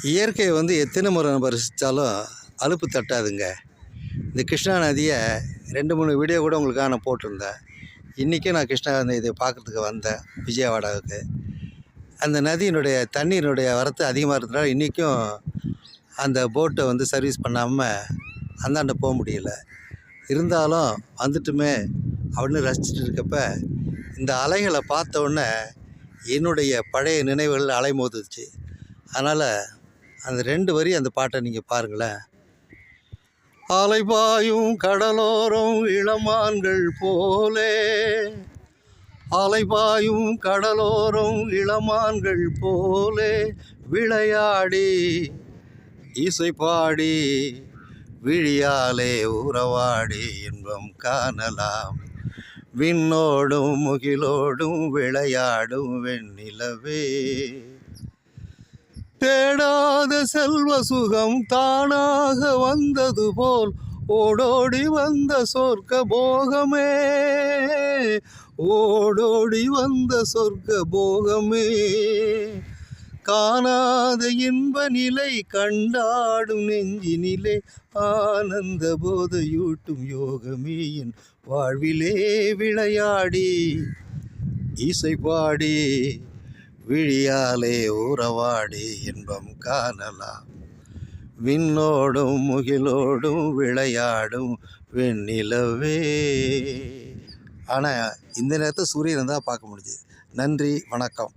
இயற்கையை வந்து எத்தனை முறை நம்ம ரசித்தாலும் அலுப்பு தட்டாதுங்க. இந்த கிருஷ்ணா நதியை 2, 3 வீடியோ கூட உங்களுக்காக நான் போட்டிருந்தேன். இன்றைக்கும் நான் கிருஷ்ணா இதை பார்க்குறதுக்கு வந்தேன் விஜயவாடாவுக்கு. அந்த நதியினுடைய தண்ணீரினுடைய வரத்து அதிகமாக இருக்கிறதுனால இன்றைக்கும் அந்த போட்டை வந்து சர்வீஸ் பண்ணாமல் அந்தாண்ட போக முடியல. இருந்தாலும் வந்துட்டுமே அப்படின்னு ரசிச்சுட்டு இருக்கப்ப இந்த அலைகளை பார்த்த உடனே என்னுடைய பழைய நினைவுகள் அலைமோதுச்சு. அதனால் அந்த 2 வரி அந்த பாட்டை நீங்கள் பாருங்களேன். அலைபாயும் கடலோரம் இளமான்கள் போலே, அலைபாயும் கடலோரம் இளமான்கள் போலே விளையாடி இசை பாடி விழியாலே உறவாடி இன்பம் காணலாம். விண்ணோடும் முகிலோடும் விளையாடும் வெண்ணிலவே, தேடாத செல்வ சுகம் தானாக வந்தது போல் ஓடோடி வந்த சொர்க்க போகமே, ஓடோடி வந்த சொர்க்க போகமே. காணாத இன்ப நிலை கண்டாடும் நெஞ்சினிலே ஆனந்த போதையூட்டும் யோகமே என் வாழ்விலே விளையாடி இசை பாடி விழியாலே உறவாடி இன்பம் காணலாம். விண்ணோடும் முகிலோடும் விளையாடும் வெண்ணிலவே. ஆனால் இந்த நேரத்தை சூரியனை தான் பார்க்க முடியுது. நன்றி, வணக்கம்.